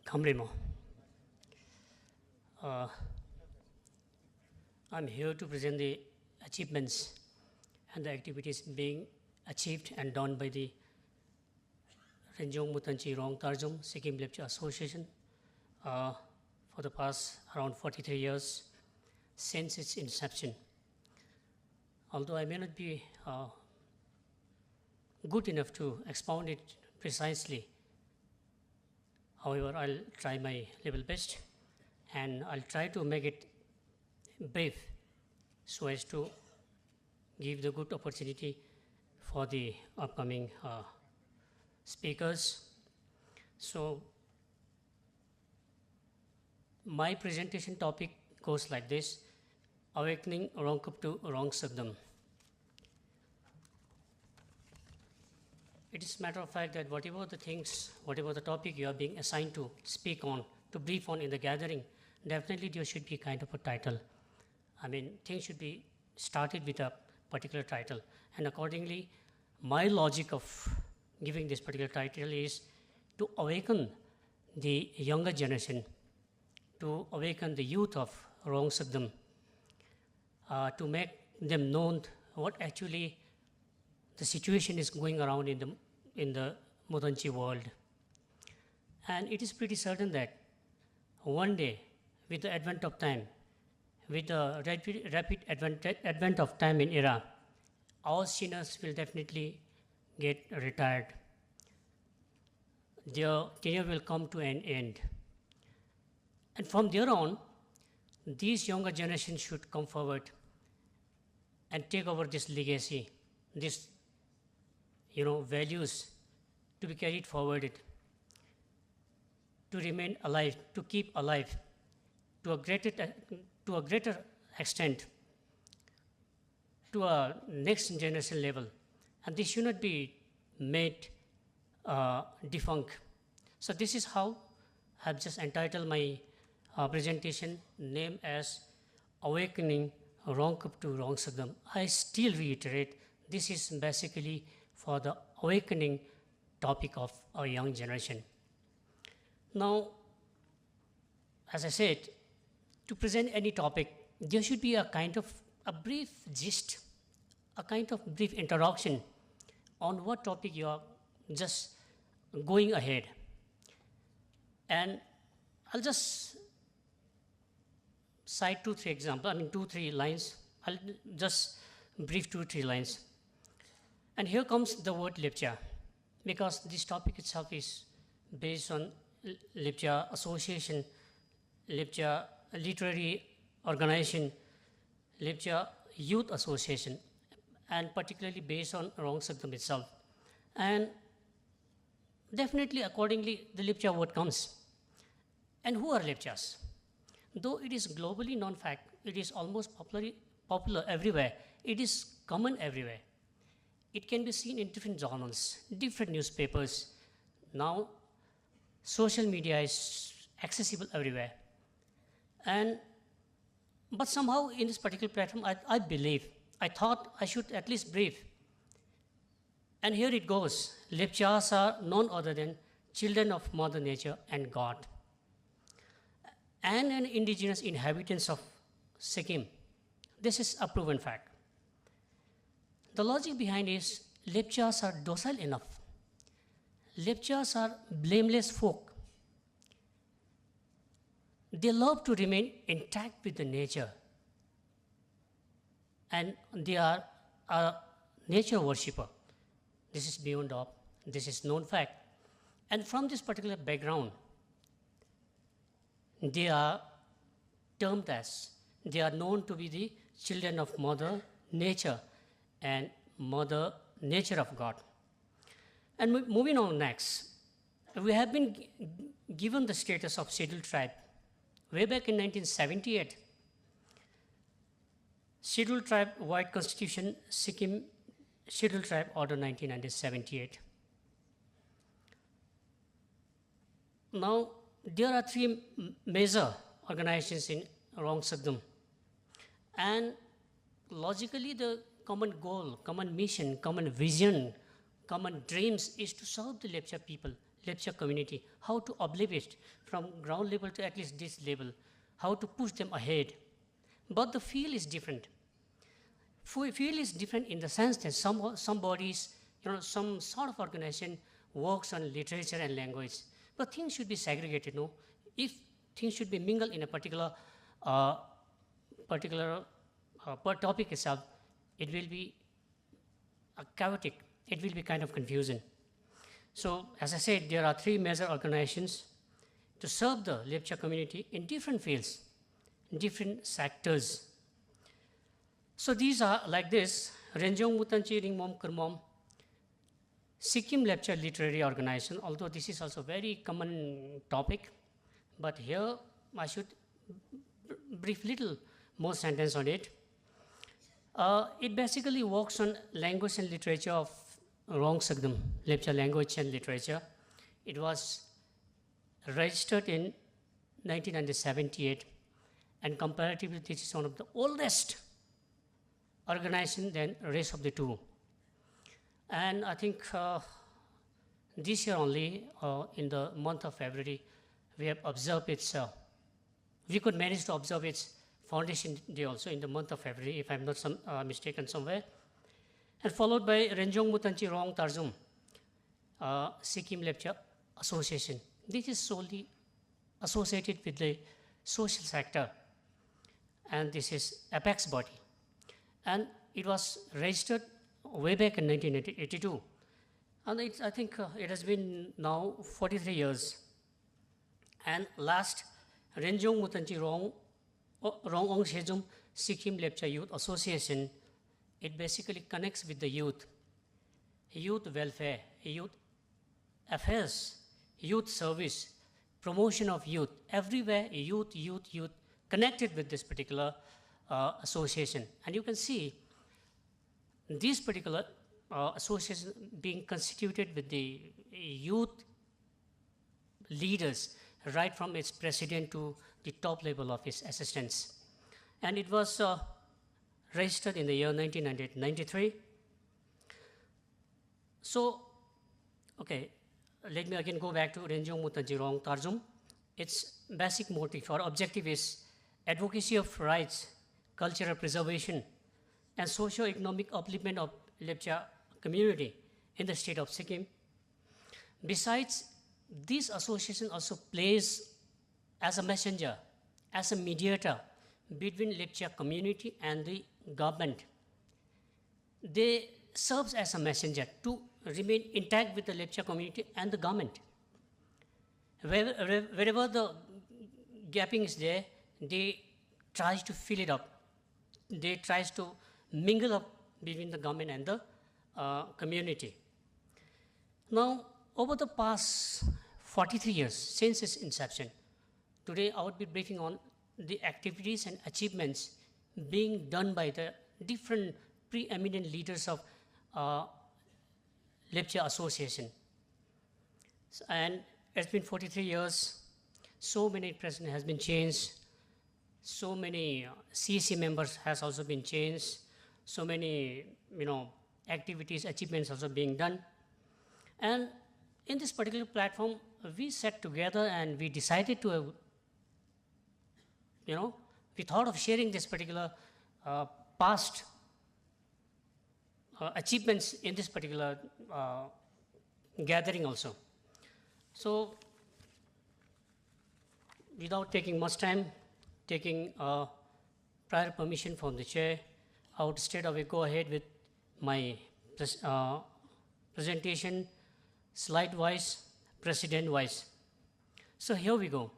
Kamrimo. Uh, I'm here to present the achievements and the activities being achieved and done by the Renjong Mutanchi Rong Tarjum Sikkim Lepcha Association for the past around 43 years since its inception. Although I may not be good enough to expound it precisely, however, I'll try my level best and I'll try to make it brief so as to give the good opportunity for the upcoming speakers. So, my presentation topic goes like this: Awakening Rongkup to Rong Sagdam. It is a matter of fact that whatever the topic you are being assigned to speak on, to brief on in the gathering, definitely there should be kind of a title. I mean, things should be started with a particular title. And accordingly, my logic of giving this particular title is to awaken the younger generation, to awaken the youth of Rong Sagdam, to make them known what actually the situation is going around in the Mutanchi world. And it is pretty certain that one day, with the advent of time, with the rapid advent of time in era, all sinners will definitely get retired. Their tenure will come to an end. And from there on, these younger generations should come forward and take over this legacy, this values to be carried forward, to remain alive, to keep alive to a greater extent, to a next generation level. And this should not be made defunct. So this is how I have just entitled my presentation, named as Awakening Rongkup to Rong Sagdam. I still reiterate, this is basically for the awakening topic of our young generation. Now, as I said, to present any topic, there should be a kind of a brief gist, a kind of brief introduction on what topic you are just going ahead. And I'll just cite 2-3 lines. I'll just brief 2-3 lines. And here comes the word Lepcha, because this topic itself is based on Lepcha Association, Lepcha Literary Organization, Lepcha Youth Association, and particularly based on Rong Sagdam itself. And definitely, accordingly, the Lepcha word comes. And who are Lepchas? Though it is globally known fact, it is almost popular everywhere. It is common everywhere. It can be seen in different journals, different newspapers. Now, social media is accessible everywhere. But somehow in this particular platform, I thought I should at least brief. And here it goes. Lepchas are none other than children of Mother Nature and God, and an indigenous inhabitants of Sikkim. This is a proven fact. The logic behind is Lepchas are docile enough. Lepchas are blameless folk. They love to remain intact with the nature. And they are a nature worshipper. This is beyond doubt. This is known fact. And from this particular background, they are termed as, they are known to be the children of Mother Nature and Mother Nature of God. And moving on next, we have been given the status of scheduled tribe way back in 1978. Scheduled Tribe White Constitution, Sikkim Scheduled Tribe Order 1978. Now, there are 3 major organizations in Rong Sagdam. And logically, the common goal, common mission, common vision, common dreams is to serve the Lepcha people, Lepcha community, how to uplift it from ground level to at least this level, how to push them ahead. But the field is different. Field is different in the sense that some bodies, some sort of organization works on literature and language, but things should be segregated. No, if things should be mingled in a particular per topic itself, it will be chaotic. It will be kind of confusion. So, as I said, there are 3 major organizations to serve the Lepcha community in different fields, in different sectors. So, these are like this: Renjong Mutanchi Ringmom Kurmom, Sikkim Lepcha Literary Organization, although this is also a very common topic, but here I should brief little more sentence on it. It basically works on language and literature of Rong Sagdam, Lepcha language and literature. It was registered in 1978, and comparatively this is one of the oldest organization than the rest of the 2. And I think this year only, in the month of February, we have observed its, we could manage to observe its foundation day also in the month of February, if I'm not mistaken somewhere. And followed by Renjong Mutanchi Rong Tarzum, Sikkim Lepcha Association. This is solely associated with the social sector, and this is apex body. And it was registered way back in 1982. And I think it has been now 43 years. And last, Renjong Mutanchi Rong Ong Shejum Sikkim Lepcha Youth Association, it basically connects with the youth welfare, youth affairs, youth service, promotion of youth, everywhere youth connected with this particular association. And you can see this particular association being constituted with the youth leaders, right from its president to the top level of its assistants. And it was registered in the year 1993. So, okay, let me again go back to Renjong Mutanchi Rong Tarzum. Its basic motive or objective is advocacy of rights, cultural preservation, and socio-economic upliftment of Lepcha community in the state of Sikkim. Besides, this association also plays as a messenger, as a mediator between Lepcha community and the government. They serve as a messenger to remain intact with the Lepcha community and the government. Wherever the gapping is there, they try to fill it up. They try to mingle up between the government and the community. Now, over the past 43 years since its inception, today I would be briefing on the activities and achievements being done by the different preeminent leaders of Lepcha Association. And it's been 43 years, so many presidents has been changed, so many CEC members has also been changed, so many activities, achievements also being done. And in this particular platform, we sat together and we decided to, we thought of sharing this particular past achievements in this particular gathering also. So, without taking much time, taking prior permission from the chair, I would straight away go ahead with my presentation, slide-wise, president-wise. So here we go.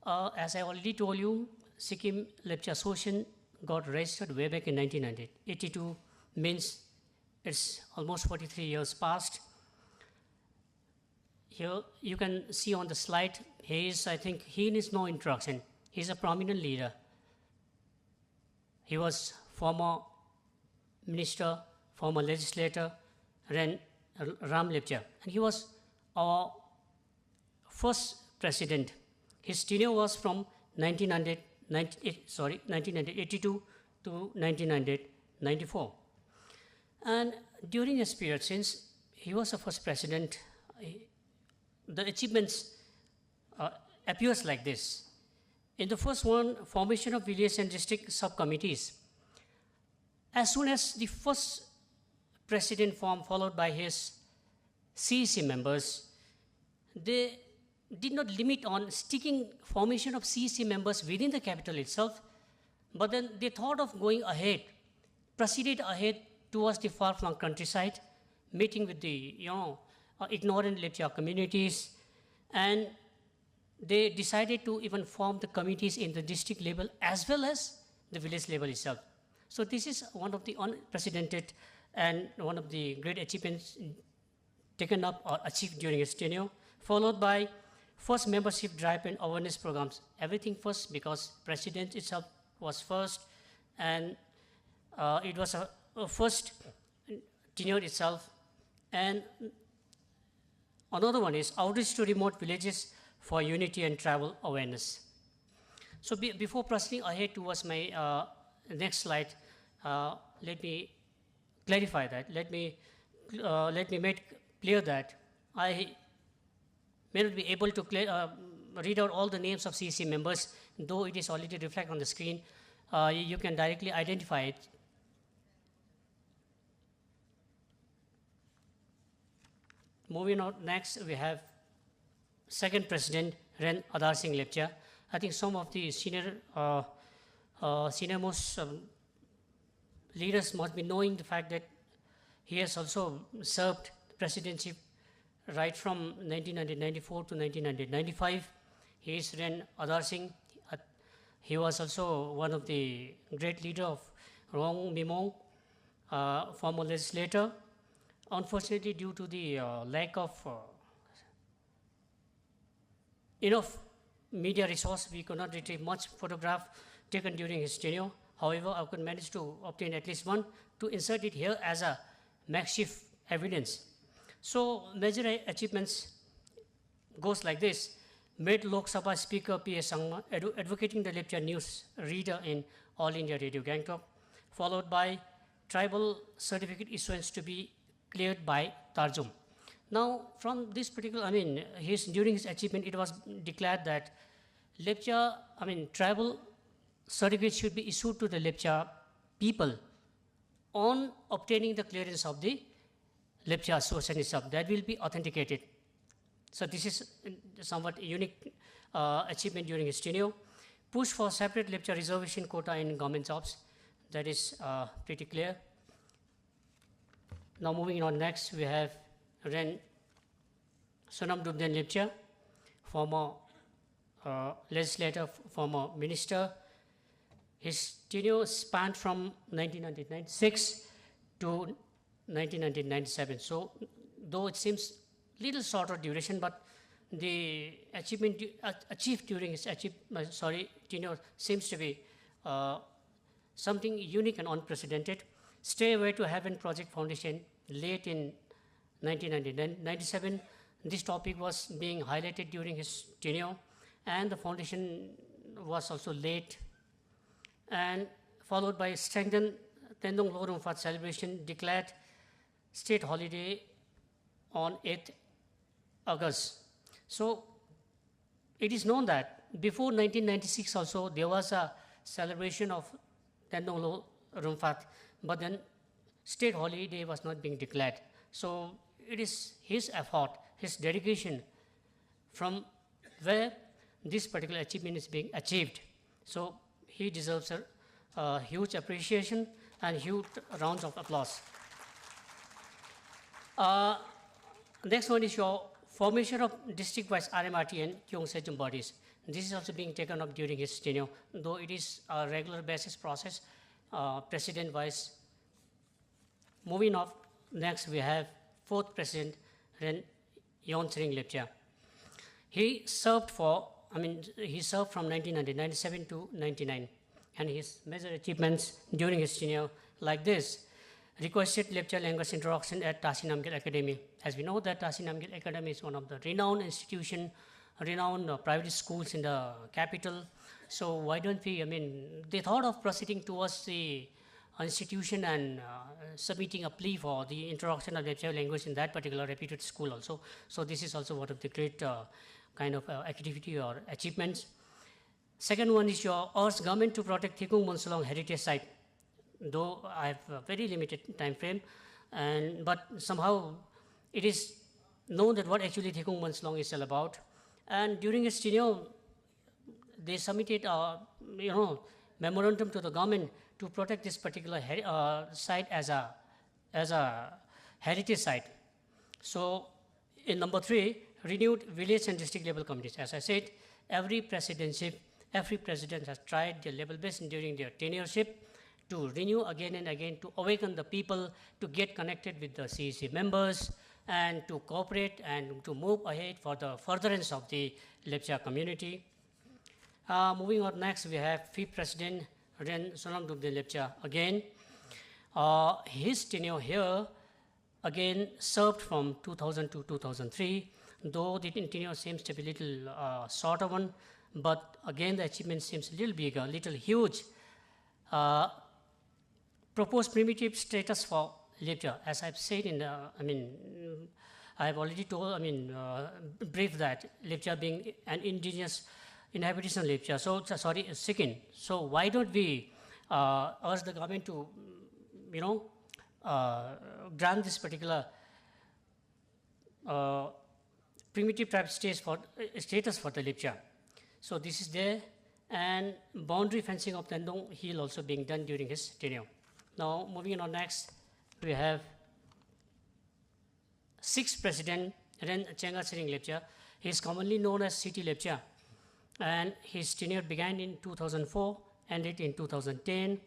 As I already told you, Sikkim Lepcha Association got registered way back in 1982, means it's almost 43 years past. Here you can see on the slide, I think he needs no introduction. He's a prominent leader. He was former minister, former legislator, Ram Lepcha, and he was our first president. His tenure was from 1982 to 1994. And during this period, since he was the first president, the achievements appears like this. In the first one, formation of village and district subcommittees. As soon as the first president formed, followed by his CEC members, they did not limit on sticking formation of CEC members within the capital itself, but then they thought of going ahead, proceeded ahead towards the far-flung countryside, meeting with the ignorant Lepcha communities, and they decided to even form the committees in the district level as well as the village level itself. So this is one of the unprecedented and one of the great achievements taken up or achieved during his tenure, followed by first membership drive and awareness programs. Everything first because president itself was first, and it was a first tenure itself. And another one is outreach to remote villages for unity and travel awareness. So before proceeding ahead towards my next slide, let me clarify that. Let me make clear that I may not be able to read out all the names of CEC members, though it is already reflected on the screen. You can directly identify it. Moving on, next we have second president, Ren Adar Singh Lepcha. I think some of the senior-most leaders must be knowing the fact that he has also served presidency right from 1994 to 1995. He is Ren Adar Singh. He was also one of the great leader of Rong Mimong, former legislator. Unfortunately, due to the lack of enough media resource, we could not retrieve much photograph taken during his tenure. However, I could manage to obtain at least one to insert it here as a makeshift evidence. So major achievements goes like this. Made Lok Sabha Speaker P.S. Sangma advocating the Lepcha news reader in All India Radio Gangtok, followed by tribal certificate issuance to be cleared by Tarjum. Now, from this particular, during his achievement, it was declared that Lepcha, tribal certificate should be issued to the Lepcha people on obtaining the clearance of the Lepcha association itself. That will be authenticated. So this is somewhat unique achievement during his tenure. Push for separate Lepcha reservation quota in government jobs. That is pretty clear. Now moving on next, we have Ren Sonam Dubden Lepcha, former legislator, former minister. His tenure spanned from 1996 to 1997. So though it seems little shorter duration, but the achievement achieved during his tenure seems to be something unique and unprecedented. Stairway to Heaven Project Foundation, late in 1997. This topic was being highlighted during his tenure, and the foundation was also late. And followed by strengthened Tendong Lorong Fat celebration, declared state holiday on 8th August. So it is known that before 1996 also there was a celebration of Tendong Lorong Fat, but then state holiday was not being declared. So it is his effort, his dedication from where this particular achievement is being achieved. So he deserves a huge appreciation and huge rounds of applause. Next one is your formation of district-wise RMRT and Kyong Sejum bodies. This is also being taken up during his tenure, though it is a regular basis process, president-wise. Moving on, next we have fourth president, Ren Yon Sering Lepcha. He served from 1997 to 99, and his major achievements during his tenure like this. Requested Lepcha language introduction at Tasi Namgyal Academy. As we know that Tasi Namgyal Academy is one of the renowned institution, renowned private schools in the capital. So why don't we, they thought of proceeding towards the institution and submitting a plea for the introduction of Lepcha language in that particular reputed school also. So this is also one of the great kind of activity or achievements. Second one is your urge government to protect Thikung Monsulong heritage site. Though I have a very limited time frame, but somehow it is known that what actually Thikung Monsulong is all about. And during its tenure, they submitted a memorandum to the government to protect this particular site as a heritage site. So in number 3, renewed village and district level committees. As I said, every president has tried their level best during their tenureship to renew again and again, to awaken the people, to get connected with the CEC members, and to cooperate and to move ahead for the furtherance of the Lepcha community. Moving on next, we have 5th President Ren Sonamdumden Lepcha again. His tenure here again served from 2000 to 2003, though the tenure seems to be a little shorter one, but again the achievement seems a little bigger, a little huge. Proposed primitive status for Lepcha, as I've said in I've already told, brief that Lepcha being an indigenous inhabitation of Lepcha, Sikkim. So why don't we urge the government to, grant this particular primitive tribe status for the Lepcha. So this is there, and boundary fencing of Tendong Hill also being done during his tenure. Now moving on next, we have 6th President Ren Chenga Sering Lepcha. He is commonly known as City Lepcha, and his tenure began in 2004, ended in 2010.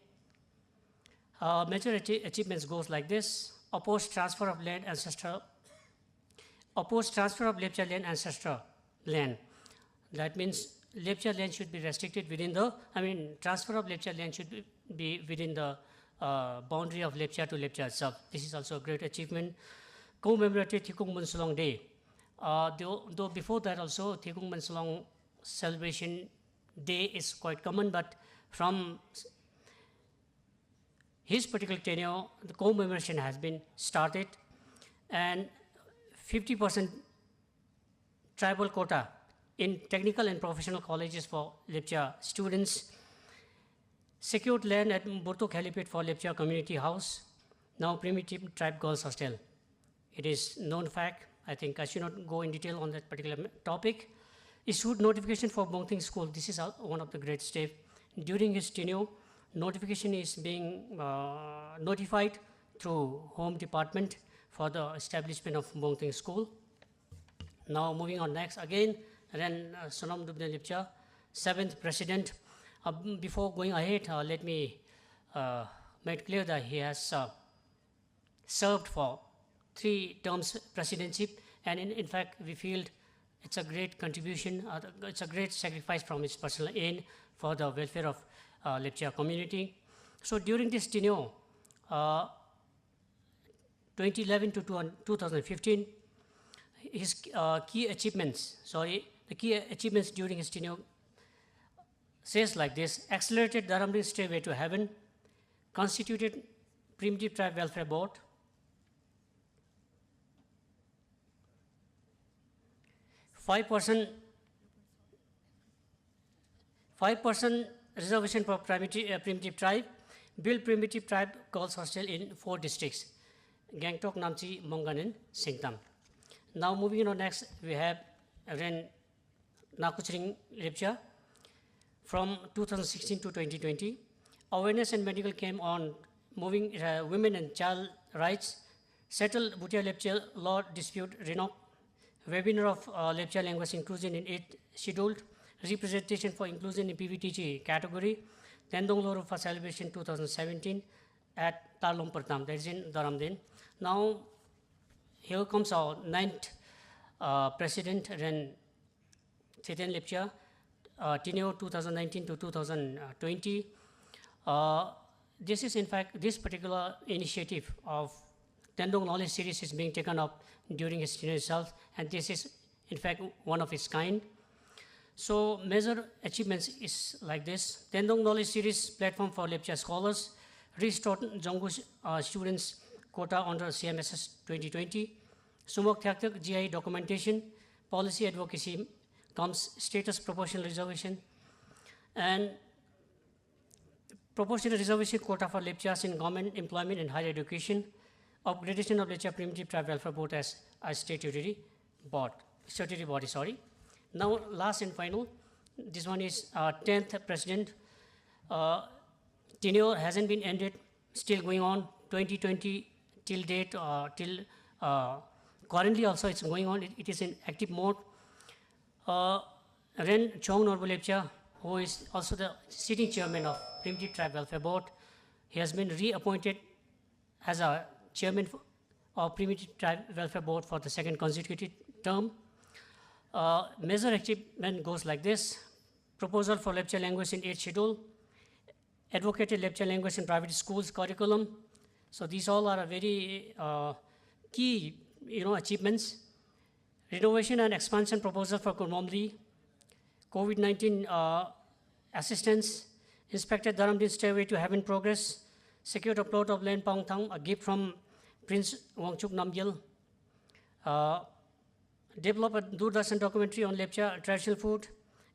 Major achievements goes like this: opposed transfer of Lepcha land ancestral land. That means Lepcha land should be restricted within the, transfer of Lepcha land should be within the boundary of Lepcha to Lepcha itself. This is also a great achievement. Commemorated Thikung Monsulong Day. Though before that also Thikung Monsulong celebration day is quite common, but from his particular tenure, the commemoration has been started, and 50% tribal quota in technical and professional colleges for Lepcha students. Secured land at Burtuk Helipad for Lepcha Community House, now Primitive Tribe Girls Hostel. It is known fact. I think I should not go in detail on that particular topic. Issued notification for Bongting School. This is one of the great steps. During his tenure, notification is being notified through Home Department for the establishment of Bongting School. Now moving on next, again, Ren Sonamdumden Lepcha, 7th President. Before going ahead, let me make clear that he has served for 3 terms presidency, and in fact we feel it's a great contribution, it's a great sacrifice from his personal end for the welfare of Lepcha community. So during this tenure, 2011 to 2015, his key achievements during his tenure says like this: accelerated Dharamrin Stairway to Heaven, constituted Primitive Tribe Welfare Board, 5% reservation for primitive tribe, build Primitive Tribe Girls Hostel in 4 districts: Gangtok, Namchi, Mongan, and Singtam. Now moving on next, we have Ren Nakuchring Lepcha. From 2016 to 2020, awareness and medical camp on moving women and child rights, settle Bhutia Lepcha law dispute RENOC, webinar of Lepcha language inclusion in 8 scheduled, representation for inclusion in PVTG category, Tendong Loro for celebration 2017 at Talom Pratam, that is in Dharamdin. Now here comes our 9th President Ren Theten Lepcha, tenure 2019 to 2020. This is in fact, this particular initiative of Tendong Knowledge Series is being taken up during his tenure itself, and this is in fact one of its kind. So major achievements is like this: Tendong Knowledge Series platform for Lepcha scholars, restored Jongu students quota under CMSS 2020, Sumok Thaktak GI documentation, policy advocacy comes status proportional reservation, and proportional reservation quota for Lepchas in government employment and higher education, upgradation of Lepcha Primitive Tribe Welfare Board as a statutory body. Now, last and final, this one is 10th president. Tenure hasn't been ended, still going on, 2020 till date, till currently also it's going on, it is in active mode. Ren Chong Norbu Lepcha, who is also the sitting chairman of Primitive Tribe Welfare Board, he has been reappointed as a chairman of Primitive Tribe Welfare Board for the second consecutive term. Major achievement goes like this: proposal for Lepcha language in 8th schedule, advocated Lepcha language in private schools curriculum. So these all are very key, achievements. Renovation and expansion proposal for Kurmamli, COVID-19 assistance, inspected Dharamdin Stairway to Heaven progress, secured a plot of land Pong Thang, a gift from Prince Wangchuk Namgyal, develop a Doordarshan documentary on Lepcha traditional food,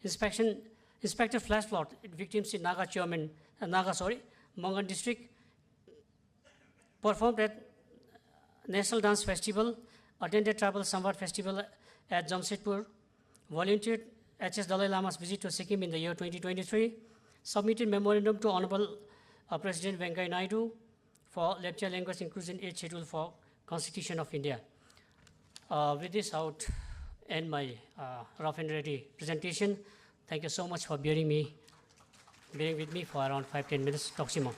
inspected flash flood victims in Mongan district, performed at National Dance Festival, attended Tribal Samvad Festival at Jamshedpur, volunteered HS Dalai Lama's visit to Sikkim in the year 2023, submitted memorandum to Honorable President Venkaiah Naidu for Lepcha language inclusion 8th schedule for Constitution of India. With this, I would end my rough and ready presentation. Thank you so much for bearing with me for around 5-10 minutes. Talk to you more.